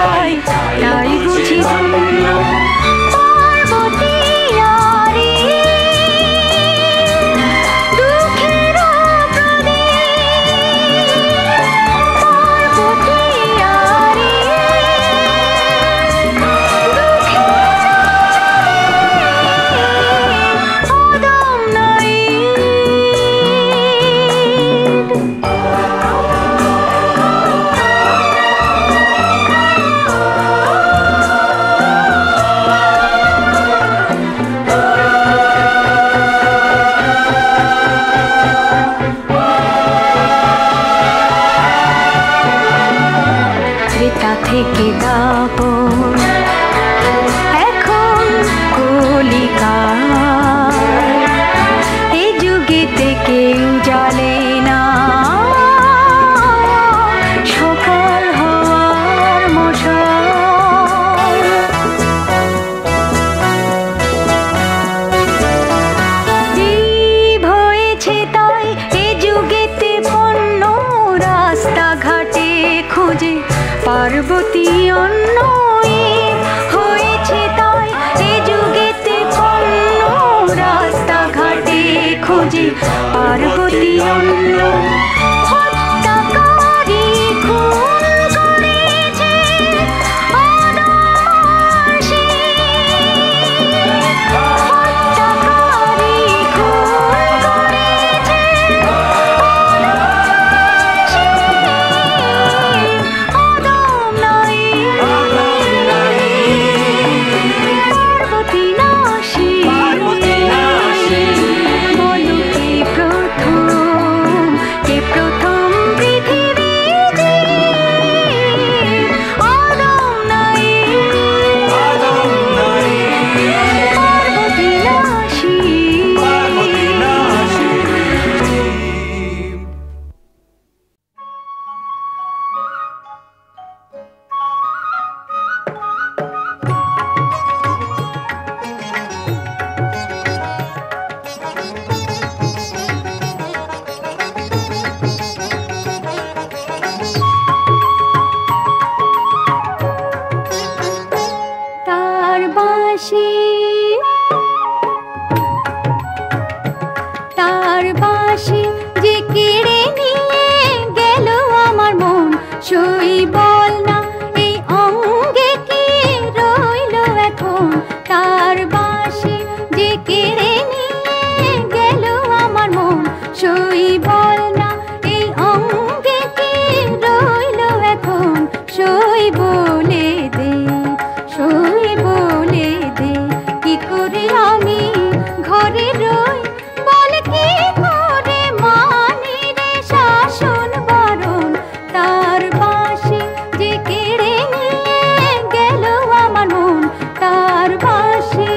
তাই তাই বুঝি ধন্য পার্বতী আরে দুঃখের প্রদীপ পার্বতী আরে অদম নাই ত্রেতা থেকে দাপর এখন কলিকাল এই যুগেতে কেউ জ্বালে না সকাল হওয়ার মশাল জীব হয়েছে তাই এ যুগেতে বন্য রাস্তাঘাটে খোঁজে পার্বতী অন্য হয়েছে তাই এ যুগেতে বন্য রাস্তাঘাটে খোঁজে পার্বতী অন্য হত্যাকারী খুন করেছে অনায়াসে হত্যাকারী খুন করেছে অনায়াসে অদম নাই পার্বতী নাশী বলো কে প্রথম পৃথিবী অদম নাই পার্বতী নাশী তার বাঁশি যে কেড়ে নিয়ে গেল আমার মন সই বল না এই অঙ্গে কি রইল এখন তার বাঁশি যে কেড়ে নিয়ে গেল আমার মন সই বল না এই অঙ্গে কি রইল এখন সই বলে দে কি করে আমি ঘরে রই বল কি করে মানি রে শাসন বারণ তার বাঁশি যে কেড়ে নিয়ে গেল আমার মন তার বাঁশি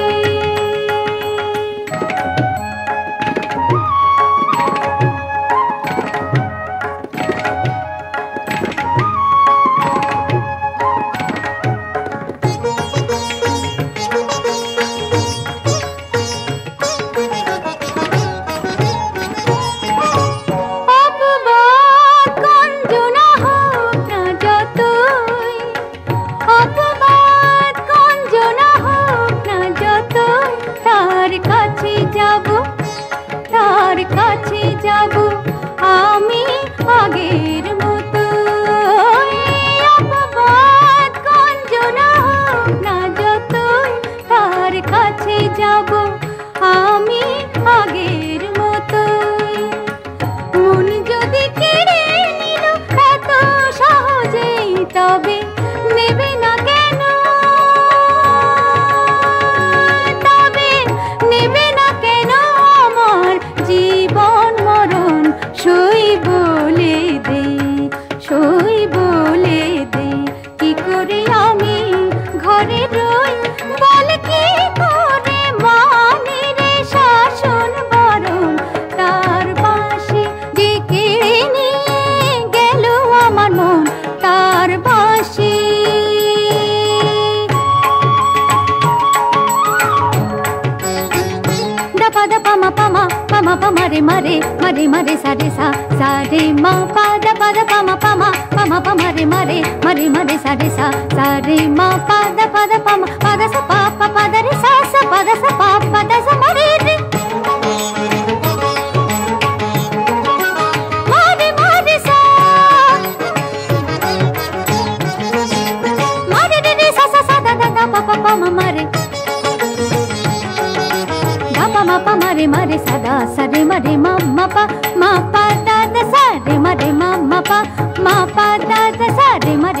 ma pa ma re sa re sa sa re ma pa da pa ma pa ma pa ma re sa re sa sa re ma pa da pa da sa pa da re sa pa da sa pa da sa ma re re ma re sa ma re re sa sa da da pa ma re pa ma re sa da sa re ma pa da da sa re ma pa da da sa re ma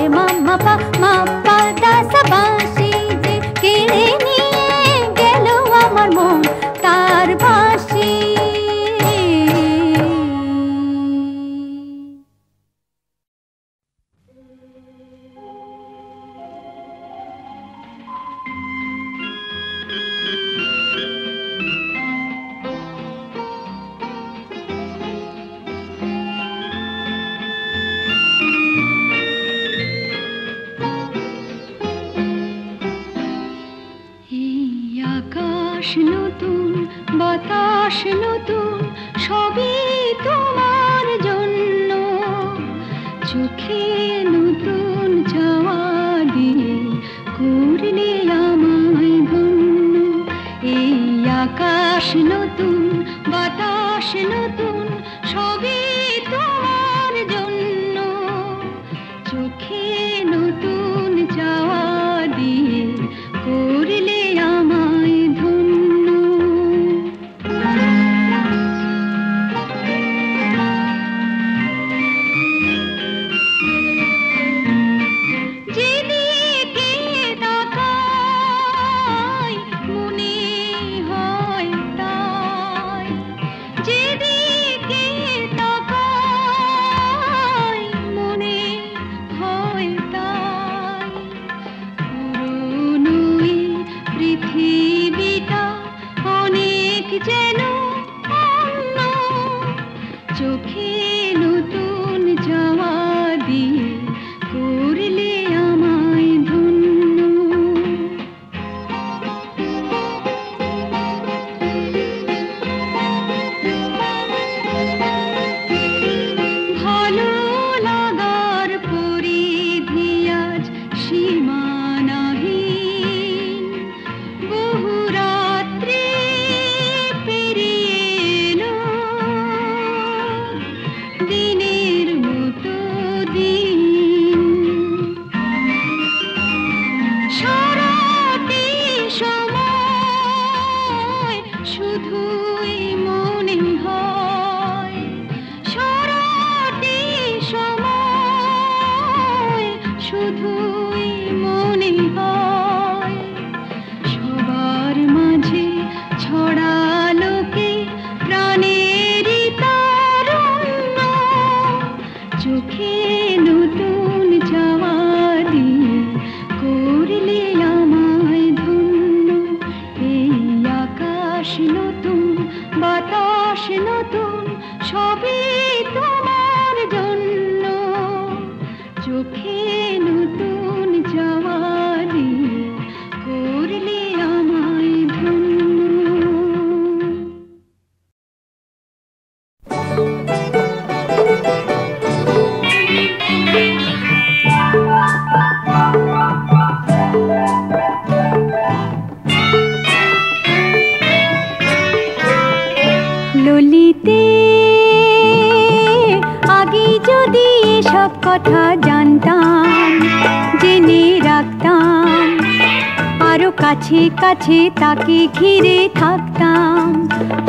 pa da sa বাঁশি যে কেড়ে নিয়ে গেল আমার মন তার বাঁশি নতুন বাতাস নতুন সবই তোমার জন্য চোখে নতুন চাওয়া দিয়ে করলে আমায় ধন্য এই আকাশ নতুন বাতাস নতুন সবই তোমার জন্য চোখে নতুন চাওয়া দিয়ে করলে আমায় ললিতে আগে যদি এসব কথা জানতাম জেনে রাখতাম আরো কাছে কাছে তাকে ঘিরে থাকতাম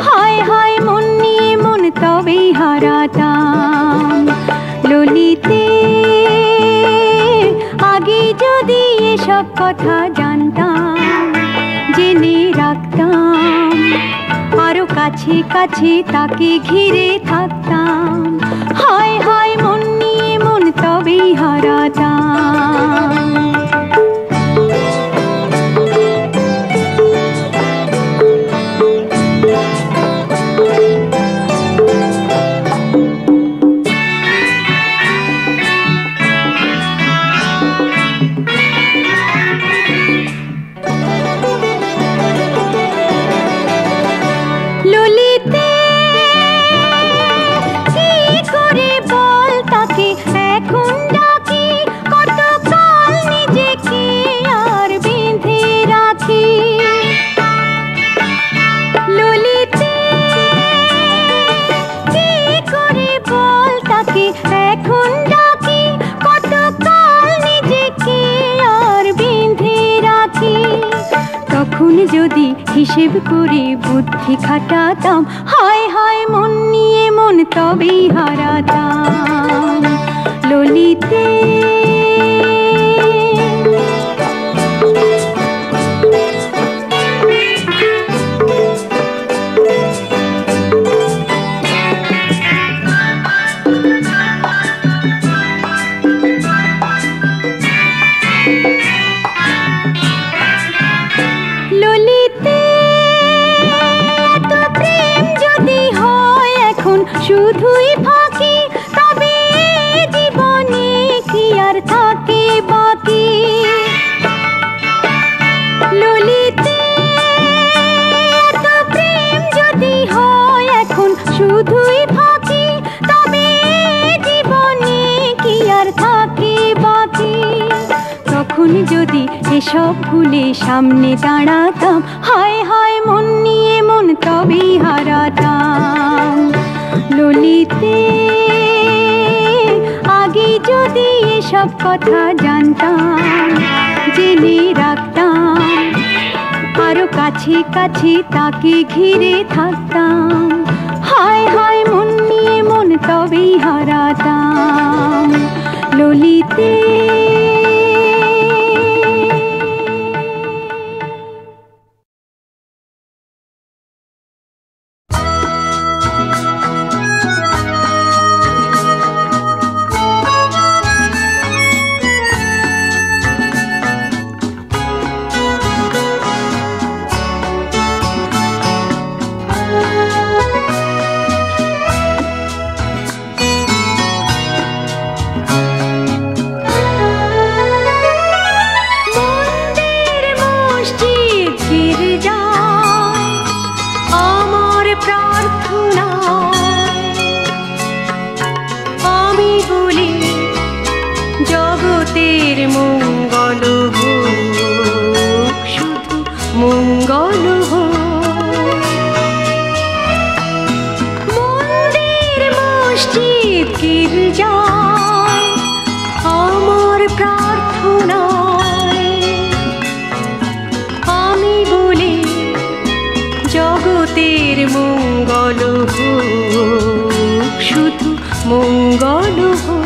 হায় হায় মন নিয়ে মন তবেই হারাতাম ললিতে আগে যদি এসব কথা জানতাম জেনে রাখতাম আরো কাছে কাছে তাকে ঘিরে থাকতাম হায় হায় মন নিয়ে মন তবেই হারাতাম ললিতে যদি হিসেব করে বুদ্ধি খাটাতাম, হায় হায় মন নিয়ে মন তবেই হারাতাম। ললিতে শুধুই ফাঁকি, তবে জীবনে কি আর থাকে বাকি। ললিতে এত প্রেম যদি হয় এখন শুধুই ফাঁকি, তবে জীবনে কি আর থাকে বাকি। তখন যদি এসব ভুলে সামনে দাঁড়াতাম, হায় হায় মন নিয়ে মন তবেই হারাতাম। ললিতে আগে যদি এসব কথা জানতাম, জেনে রাখতাম, আরো কাছে কাছে তাকে ঘিরে থাকতাম, হায় হায় মন নিয়ে মন তবেই হারাতাম। ললিতে মঙ্গল মন্দির মসজিদ গির্জা আমার প্রার্থনায়, আমি বলি জগতের মঙ্গল হোক, শুধু মঙ্গল হোক।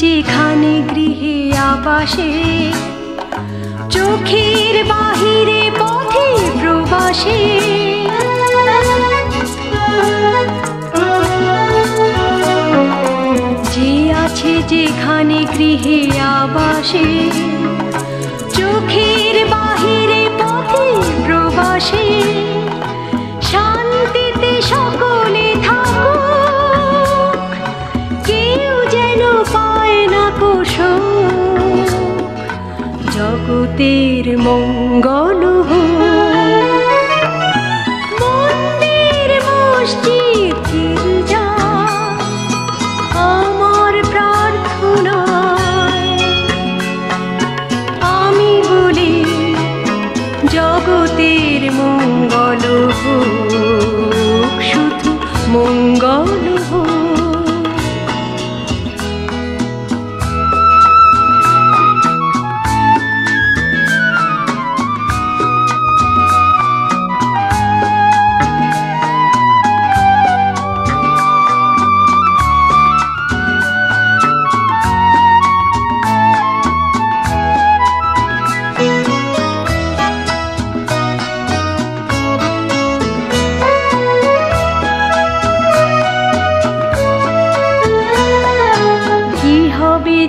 যেখানে গৃহে আবাসে, চোখের বাহিরে পথে প্রবাসে, যে আছে যেখানে গৃহে আবাসে, চোখের বাহিরে পথে প্রবাসে, শান্তিতে সকলে থাকুক, কেউ যেন পায় না কুশোক, জগতের মঙ্গল হোক। মন্দির মসজিদ গির্জা আমার প্রার্থনায়, আমি বলি জগতের মঙ্গল হোক, শুধু মঙ্গল হোক।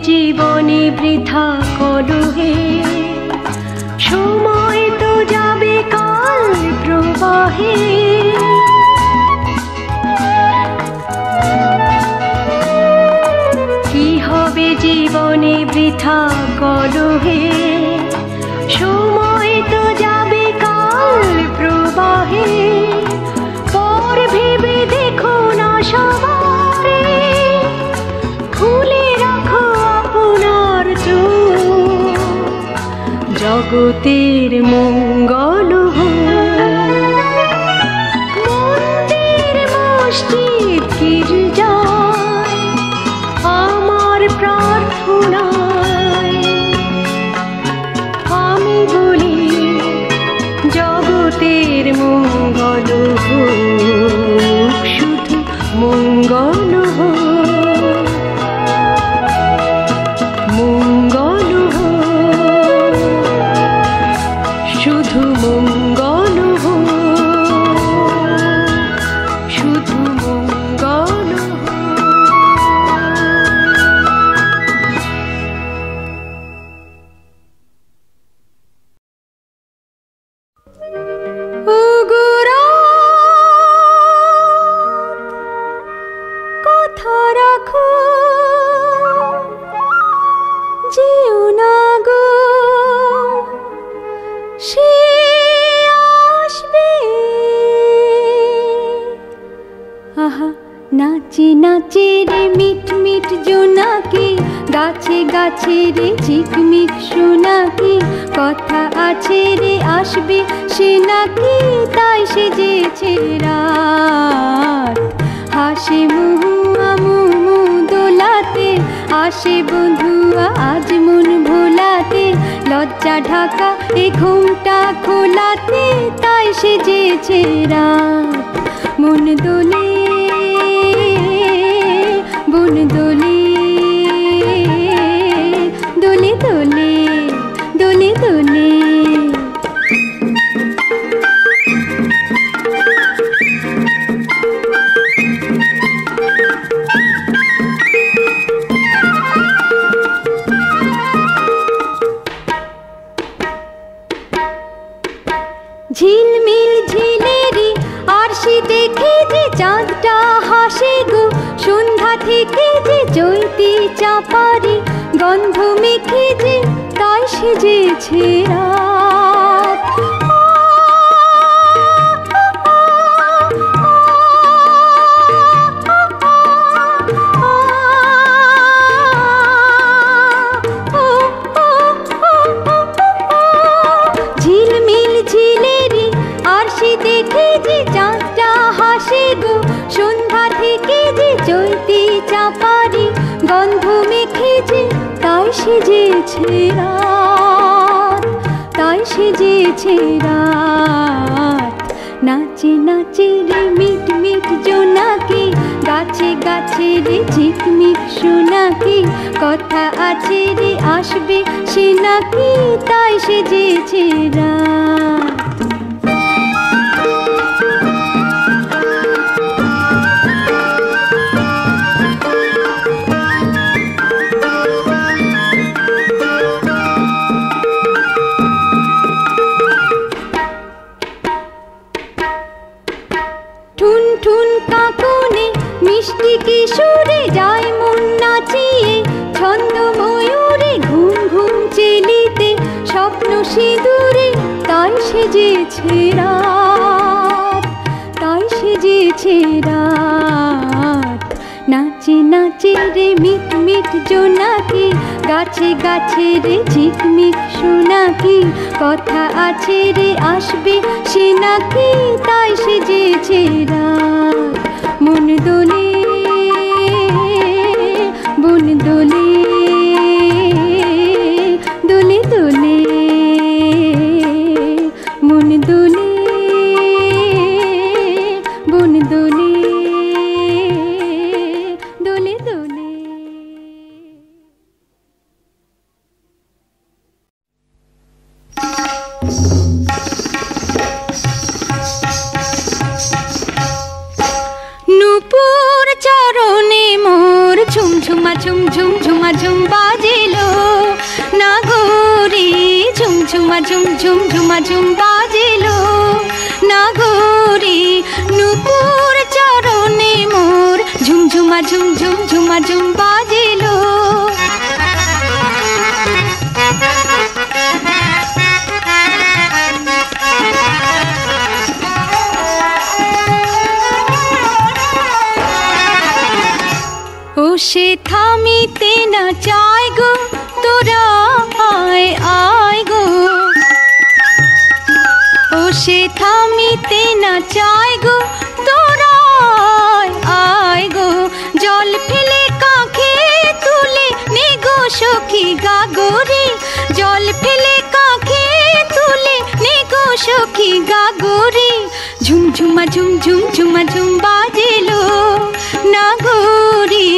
জীবনে বৃথা কলহে, সময় তো যাবে কাল প্রবাহে, কি হবে জীবনে বৃথা কলহে, সময় তো যাবে কাল প্রবাহে, পর ভেবে দেখো না সবারে, খুলে রাখো আপনার চোখ, জগতের মঙ্গল হোক। মন্দির মসজিদ গির্জায় আমার প্রার্থনায় আমি বলি, জগতের মঙ্গল হোক, শুধু মঙ্গল হোক, মঙ্গল হোক, শুধু মঙ্গল হোক, শুধু মঙ্গল কথা রাখো, যেও না গো, সে আসবে। আহা নাচে নাচে রে মিট মিট জোনাকি, গাছে গাছে রে ঝিকমিক সোনাকি, কথা আছে রে আসবে সে নাকি, তাই সেজেছে রাত। হাসে মুহুয়া মুমু দোলাতে, আসে বন্ধুয়া আজ মন ভোলাতে, লজ্জা ঢাকা এ ঘুমটা খোলাতে, তাই সেজেছে রাত। মন দোলে বন দোলে, দোলে দোলে দোলে দোলে। ঝিলমিল ঝিলেরি আরশি দেখে যে চাঁদটা হাসে গো, সন্ধ্যা থেকে যে চৈতি চাপারি গন্ধ মেখে যে, তাই সেজেছে রাত। ঝিলমিল ঝিলেরি আরশি দেখে যে চাঁদটা হাসে গো, সন্ধ্যা থেকে যে চৈতি চাপারি গন্ধ মেখে যে, তাই সেজেছে রাত, তাই সেজেছে রাত। নাচে নাচে রে মিট মিট জোনাকি, গাছে গাছে রে ঝিকমিক সোনাকি, কথা আছে রে আসবে সে নাকি, তাই সেজেছে রাত। ঠুন ঠুন কাঁকুনে মিষ্টি কিশোরে যায় মন নাচিয়ে, ছন্দ ময়ূরে ঘুম ঘুম চেলিতে, স্বপ্ন সিঁদুরে তাই সেজেছে রাত, তাই সেজেছে রাত। নাচে নাচে রে মিট মিট জোনাকি, গাছে গাছে রে ঝিকমিক সোনাকি, কথা আছে রে আসবে সে নাকি, তাই সেজেছে রাত। মন দোলে বন দোলে, দোলে দোলে মন দোলে বন দোলে, দোলে দোলে। নূপুর চরণে মোর ঝুম ঝুমা ঝুম ঝুম ঝুমা ঝুম বাজিলো, নাগরি ঝুম ঝুমা ঝুম ঝুম ঝুমা ঝুম বাজিলো, নাগরি নূপুর চরণে মোর ঝুম ঝুমা ঝুম ঝুম ঝুমা ঝুম বাজিলো। সে থামিতে না চায় গো, তোরা আয় আয় গো। ও সে থামিতে না চায় গো, তোরা আয় আয় গো। জল ফেলে কাঁখে তুলে নে গো সখী গাগরে, জল ফেলে কাঁখে তুলে নে গো সখী গাগরে। ঝুমঝুমা ঝুম ঝুম ঝুমা ঝুম বাজেলো নাগরে।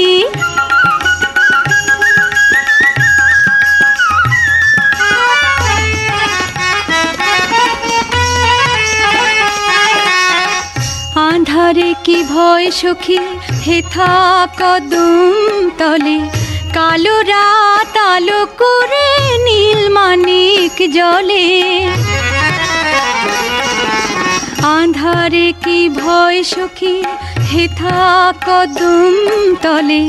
আঁধারে কি ভয় সখী হেথা কদম তলে, কালো রাত আলো করে নীল মানিক জলে। আঁধারে কি ভয় সখী হেথা কদম তলে,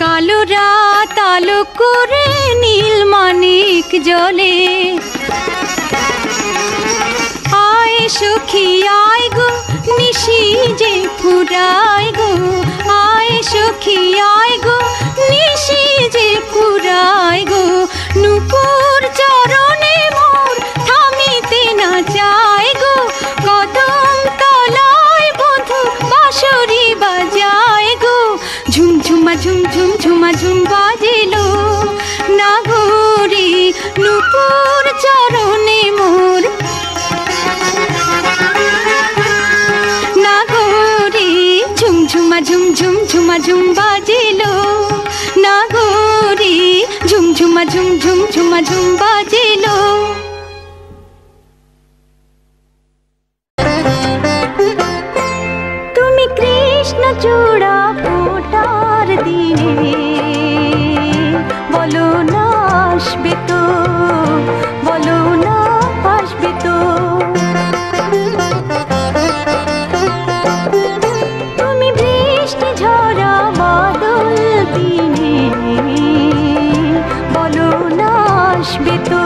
কালো রাত আলো করে নীল মানিক জলে। আয় সখী আয় গো নিশি যে ফুরায় গো, আয় সখী আয় গো নিশি যে ফুরায় গো। নূপুর চরণে মোর থামিতে না চায় গো, কদম তলায় বধূ বাঁশরি বাজায় গো। ঝুমঝুমা ঝুম ঝুম ঝুমা ঝুম বাজিলো নাগরে। নূপুর চরণে মোর নাগরে, ঝুমঝুমা ঝুম ঝুম ঝুমা ঝুম বাজিলো নাগরে। ঝুমঝুমা ঝুম ঝুম ঝুমা ঝুম বাজিলো। তুমি কৃষ্ণ চূড়া ফোটার দিনে বলো না আসবে তো, বলো না আসবে তো। তুমি বৃষ্টি ঝরা বাদল দিনে বলো না আসবে তো,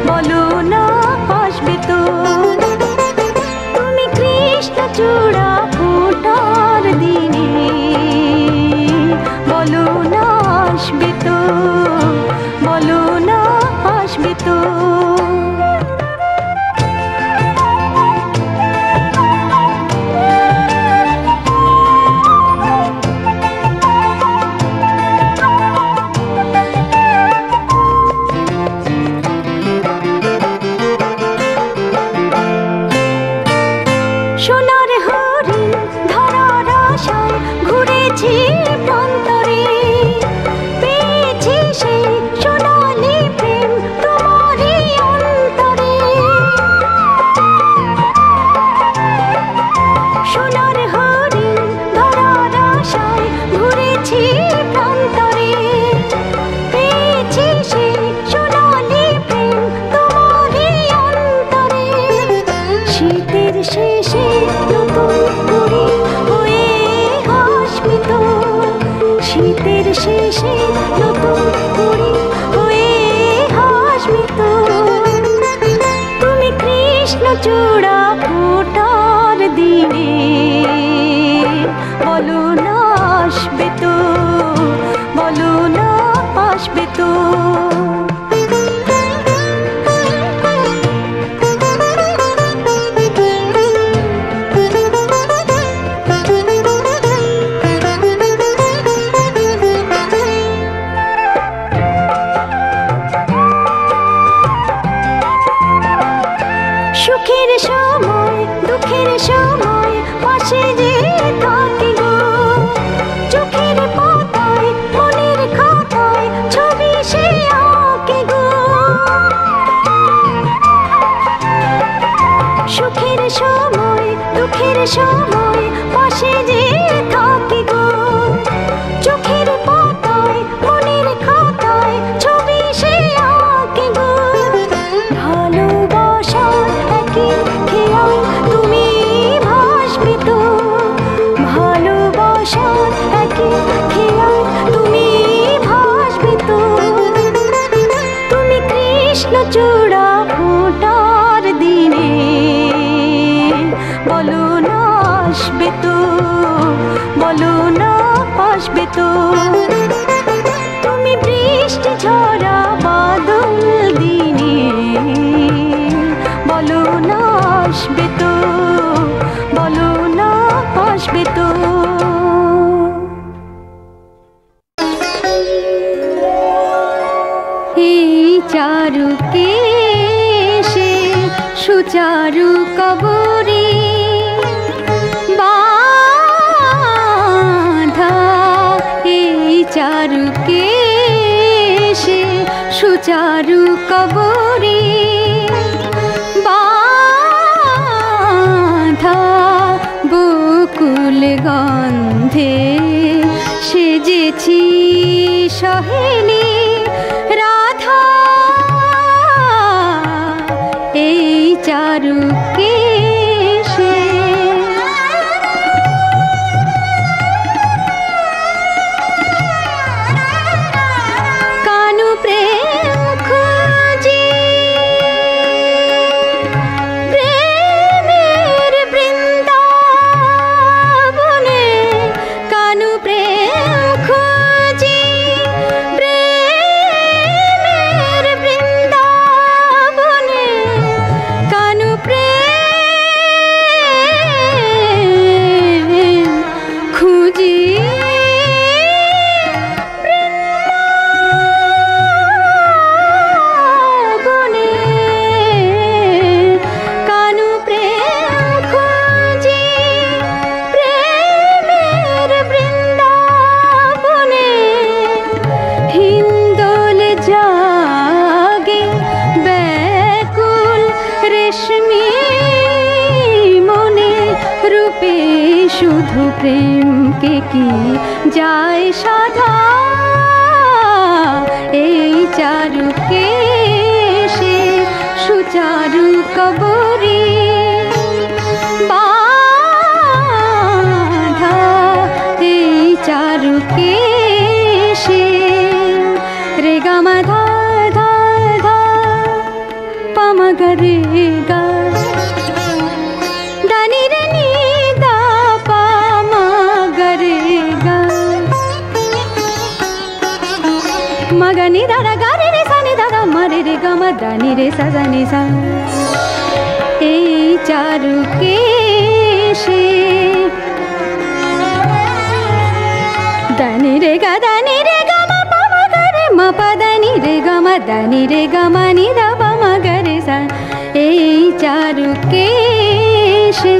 বলো না আসবে তো। তুমি কৃষ্ণ চূড়া ফোটার দিনে বলো না আসবে তো, বলো না আসবে তো। সোনার হরিণ ধরার আশায় ঘুরেছি প্রান্তরে, পেয়েছি সেই সোনালি প্রেম তোমারই অন্তরে। সোনার হরিণ ধরার আশায় ঘুরেছি প্রান্তরে, পেয়েছি সেই সোনালি প্রেম তোমারই অন্তরে। শীতের শেষে নতুন কুড়ি হয়ে হাসবে তো, শীতের শেষে নতুন কুড়ি হয়ে হাসবে তো। তুমি কৃষ্ণ চূড়া ফোটার দিনে বলো না আসবে তো, বলো না আসবে তো। সুখের সময় দুঃখের সময় পাশে যে থাকি গো, চোখের পাতায় মনের খাতায় ছবি সে আঁকে গো। সুখের সময় দুঃখের সময় পাশে যে থাকি গো, চোখের পাতায় মনের খাতায় ছবি সে আঁকে গো। ভালোবাসার একই খেয়াল তুমি ভাসবে তো, ভালোবাসার একই খেয়াল তুমি ভাসবে তো। তুমি কৃষ্ণ চূড়া ফোটার দিনে বলো না তুমি বৃষ্টি ঝরা বাদল দিনে বলো না আসবে তো, বলো না আসবে তো। এই চারু কেশে সুচারু কবরী বাঁধা, এই চারু কেশে সুচারু কবরী বাঁধা, বকুল গন্ধে সেজেছি সহেলি রাধা, এই চারু কেশে। কানু প্রেম খুঁজি প্রেমের বৃন্দাবনে, কানু প্রেম খুঁজি প্রেমের বৃন্দাবনে, কানু প্রেম খুঁজি বৃন্দাবনে, কানু প্রেম খুঁজি প্রেমের বৃন্দাবনে। হিন্দোলে জাগে ব্যাকুল রেশমি মনে, রূপে শুধু প্রেমকে কি যায় সাধা, এই চারু কেশে সুচারু কবরী বাঁধা, এই চারু কেশে। রে গা মা ধা ধা ধা পা মা গা রে গা, দানি রে নি দা পা মা গা রে গা, মা গা নি দা দা গা রে রে সা নি দা দা মা রে রে গা মা দা নি রে সা সা নি সা, এই চারু কেশে। দানি রে গা মা পা মা গা রে মা পা দানি রে গা মা দানি রে গা মা নি দা পা মা গা রে সা, এই চারু কেশে।